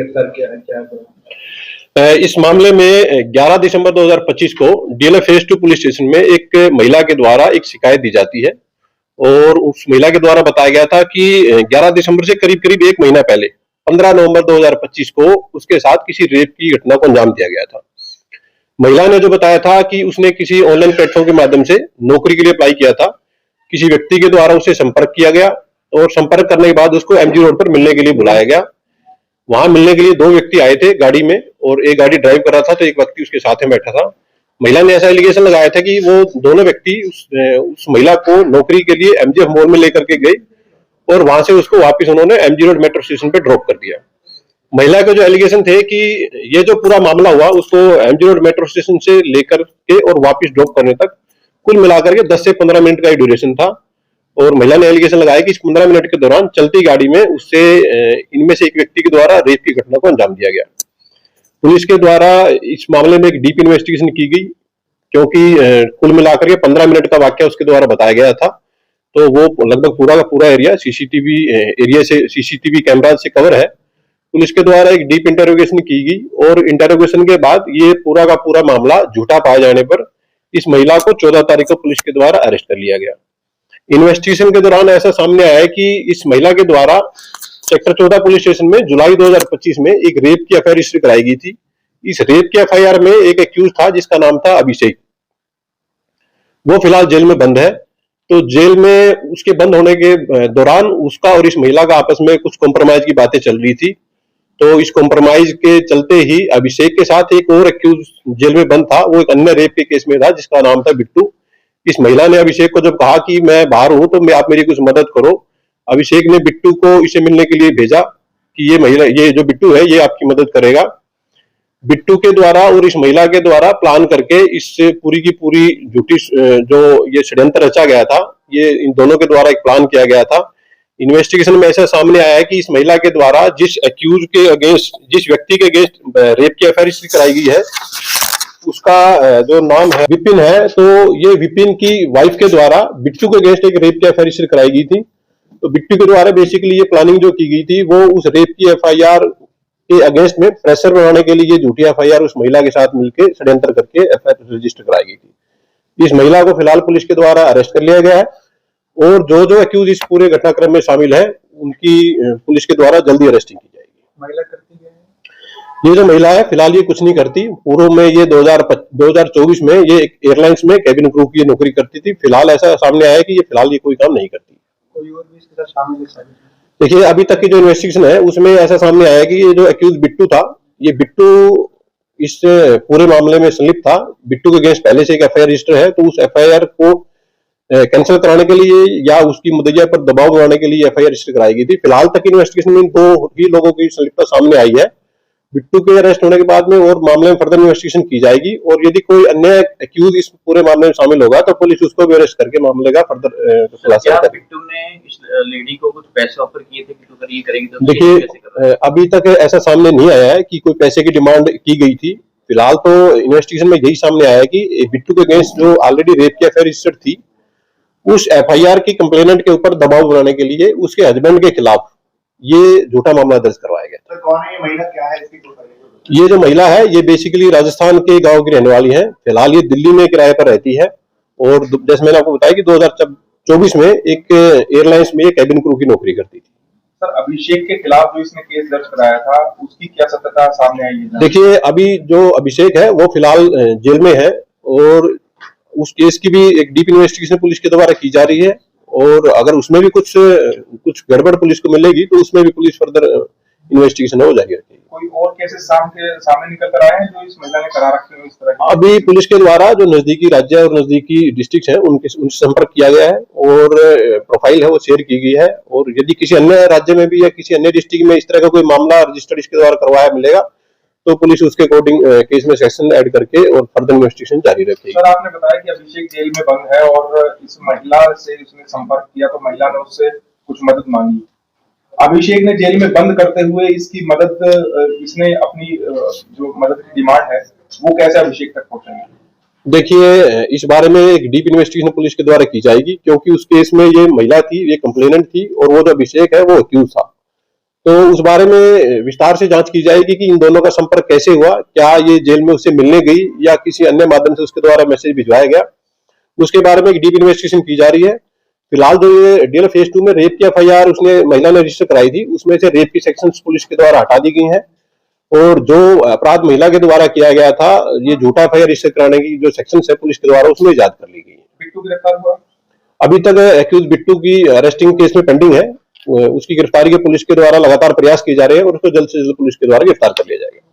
गिरफ्तार किया है, क्या है? इस मामले में 11 दिसंबर 2025 को डीएलएफ फेज 2 पुलिस स्टेशन में एक महिला के द्वारा एक शिकायत दी जाती है और उस महिला के द्वारा बताया गया था कि 11 दिसंबर से करीब करीब एक महीना पहले 15 नवंबर 2025 को उसके साथ किसी रेप की घटना को अंजाम दिया गया था। महिला ने जो बताया था कि उसने किसी ऑनलाइन प्लेटफॉर्म के माध्यम से नौकरी के लिए अप्लाई किया था। किसी व्यक्ति के द्वारा उसे संपर्क किया गया और संपर्क करने के बाद उसको एमजी रोड पर मिलने के लिए बुलाया गया। वहां मिलने के लिए दो व्यक्ति आए थे गाड़ी में और एक गाड़ी ड्राइव कर रहा था तो एक व्यक्ति उसके साथ में बैठा था। महिला ने ऐसा एलिगेशन लगाया था कि वो दोनों व्यक्ति उस महिला को नौकरी के लिए एमजीएफ मॉल में लेकर के गए और वहां से उसको वापस उन्होंने एमजी रोड मेट्रो स्टेशन पे ड्रॉप कर दिया। महिला के जो एलिगेशन थे कि ये जो पूरा मामला हुआ उसको एमजी रोड मेट्रो स्टेशन से लेकर के और वापस ड्रॉप करने तक कुल मिलाकर के 10 से 15 मिनट का ही ड्यूरेशन था और महिला ने एलिगेशन लगाया कि इस 15 मिनट के दौरान चलती गाड़ी में उससे इनमें से एक व्यक्ति के द्वारा रेप की घटना को अंजाम दिया गया। पुलिस के द्वारा इस मामले में एक डीप इन्वेस्टिगेशन की गई क्योंकि कुल मिलाकर के 15 मिनट का वाक्य उसके द्वारा बताया गया था तो वो लगभग पूरा का पूरा एरिया सीसीटीवी कैमरा से कवर है। पुलिस के द्वारा एक डीप इंटरोगेशन की गई और इंटरोगेशन के बाद ये पूरा का पूरा मामला झूठा पाए जाने पर इस महिला को 14 तारीख को पुलिस के द्वारा अरेस्ट कर लिया गया। इन्वेस्टिगेशन के दौरान ऐसा सामने आया कि इस महिला के द्वारा सेक्टर 14 पुलिस स्टेशन में जुलाई 2025 में एक रेप की एफआईआर रजिस्टर कराई गई थी। इस रेप की एफआईआर में एक एक्यूज था जिसका नाम था अभिषेक। वो फिलहाल जेल में बंद है। तो जेल में उसके बंद होने के दौरान उसका और इस महिला का आपस में कुछ कॉम्प्रोमाइज की बातें चल रही थी। तो इस कॉम्प्रोमाइज के चलते ही अभिषेक के साथ एक और एक्यूज जेल में बंद था। वो एक अन्य रेप के केस में था जिसका नाम था बिट्टू। इस महिला ने अभिषेक को जब कहा कि मैं बाहर हूं तो मैं आप मेरी कुछ मदद करो, अभिषेक ने बिट्टू को इसे मिलने के लिए भेजा कि ये जो बिट्टू है ये आपकी मदद करेगा। बिट्टू के द्वारा और इस महिला के द्वारा प्लान करके इससे पूरी की पूरी झूठी जो ये षड्यंत्र रचा गया था, ये इन दोनों के द्वारा एक प्लान किया गया था। इन्वेस्टिगेशन में ऐसा सामने आया है कि इस महिला के द्वारा जिस एक्यूज के अगेंस्ट, जिस व्यक्ति के अगेंस्ट रेप की एफआईआर कराई गई है उसका जो नाम है विपिन है, तो ये विपिन की वाइफ के द्वारा बिट्टू के अगेंस्ट एक रेप की एफआईआर कराई गई थी। तो बिट्टू के द्वारा बेसिकली ये प्लानिंग जो की गई थी वो उस रेप की एफआईआर के अगेंस्ट में प्रेशर बनाने के लिए झूठी एफआईआर उस महिला के साथ मिलकर षड्यंत्र करके एफआईआर रजिस्टर कराई गई थी। इस महिला को फिलहाल पुलिस के द्वारा अरेस्ट कर लिया गया है और जो एक्यूज इस पूरे घटनाक्रम में शामिल है उनकी पुलिस के द्वारा जल्दी अरेस्टिंग की जाएगी। महिला करती है ये जो महिला है फिलहाल ये कुछ नहीं करती। पूर्व में ये 2024 में ये एक एयरलाइंस में कैबिन क्रू की नौकरी करती थी। फिलहाल ऐसा सामने आया है कि ये फिलहाल ये कोई काम नहीं करती। कोई और भी इसके साथ शामिल है? देखिए अभी तक की जो इन्वेस्टिगेशन है उसमें ऐसा सामने आया कि ये जो एक्यूज बिट्टू था, ये बिट्टू इस पूरे मामले में संलिप्त था। बिट्टू के अगेंस्ट पहले से एक एफआईआर रजिस्टर है तो उस एफआईआर को कैंसिल कराने के लिए या उसकी मुद्दइया पर दबाव बनाने के लिए एफआईआर रजिस्टर कराई गई थी। फिलहाल तक इन्वेस्टिगेशन में दो ही लोगों की संलिप्तता सामने आई है। बिट्टू के अरेस्ट होने के बाद में और मामले में फर्दर इन्वेस्टिगेशन की जाएगी और यदि कोई अन्य एक्यूज इस पूरे मामले में शामिल होगा तो पुलिस उसको भी अरेस्ट करके मामले का फर्दर खुलासा करेगी। बिट्टू ने इस लेडी को कुछ पैसे ऑफर किए थे कि तू कर ये करेगी तो देखिए अभी तक ऐसा सामने नहीं आया है कि कोई पैसे की डिमांड की गई थी। फिलहाल तो इन्वेस्टिगेशन में यही सामने आया है कि बिट्टू के अगेंस्ट जो ऑलरेडी रेप की एफआईआर रजिस्टर्ड थी उस एफआईआर की कंप्लेनेंट के ऊपर दबाव बनाने के लिए उसके हस्बैंड के खिलाफ ये झूठा मामला दर्ज करवाया गया। तो कौन है ये महिला, क्या है इसकी? ये जो महिला है ये बेसिकली राजस्थान के गांव की रहने वाली है। फिलहाल ये दिल्ली में किराए पर रहती है और जैसे मैंने आपको बताया कि 2024 में एक एयरलाइंस में कैबिन क्रू की नौकरी करती थी। सर अभिषेक के खिलाफ जो इसने केस दर्ज कराया था उसकी क्या सत्यता सामने आई है? देखिए अभी जो अभिषेक है वो फिलहाल जेल में है और उस केस की भी एक डीप इन्वेस्टिगेशन पुलिस के द्वारा की जा रही है और अगर उसमें भी कुछ गड़बड़ पुलिस को मिलेगी तो उसमें भी पुलिस फर्दर इन्वेस्टिगेशन हो जाएगी। कोई और केसेस सामने निकल कर आए हैं जो इस महिला ने करा रखे हैं इस तरह के? अभी पुलिस के द्वारा जो नजदीकी राज्य और नजदीकी डिस्ट्रिक्ट है उनसे संपर्क किया गया है और प्रोफाइल है वो शेयर की गई है और यदि किसी अन्य राज्य में भी या किसी अन्य डिस्ट्रिक्ट में इस तरह का कोई मामला रजिस्टर्ड इसके द्वारा करवाया मिलेगा तो पुलिस उसके अकॉर्डिंग केस में सेक्शन ऐड करके और फर्दर इन्वेस्टिगेशन जारी रखेगी। सर आपने बताया कि अभिषेक जेल में बंद है और इस महिला से उसने संपर्क किया तो महिला ने उससे कुछ मदद मांगी। अभिषेक ने जेल में बंद करते हुए इसकी मदद, इसने अपनी जो मदद की डिमांड है वो कैसे अभिषेक तक पहुंचाएंगे? देखिए इस बारे में एक डीप इन्वेस्टिगेशन पुलिस के द्वारा की जाएगी क्योंकि उस केस में ये महिला थी, ये कंप्लेनेंट थी और वो जो अभिषेक है वो एक्यूज था। तो उस बारे में विस्तार से जांच की जाएगी कि इन दोनों का संपर्क कैसे हुआ, क्या ये जेल में उससे मिलने गई या किसी अन्य माध्यम से उसके द्वारा मैसेज भिजवाया गया, उसके बारे में एक डीप इन्वेस्टिगेशन की जा रही है। फिलहाल जो ये डीएल फेज 2 में रेप की एफआईआर उसने महिला ने रजिस्टर कराई थी, उसमें से रेप की सेक्शंस पुलिस के द्वारा हटा दी गई हैं और जो अपराध महिला के द्वारा किया गया था, ये झूठा एफआईआर रजिस्टर कराने की जो सेक्शंस है पुलिस के द्वारा, उसमें इजाद कर ली गई है। बिट्टू गिरफ्तार हुआ? अभी तक एक्यूज बिट्टू की अरेस्टिंग केस में पेंडिंग है, उसकी गिरफ्तारी के पुलिस के द्वारा लगातार प्रयास किए जा रहे हैं और उसको जल्द से जल्द पुलिस के द्वारा गिरफ्तार कर लिया जाएगा।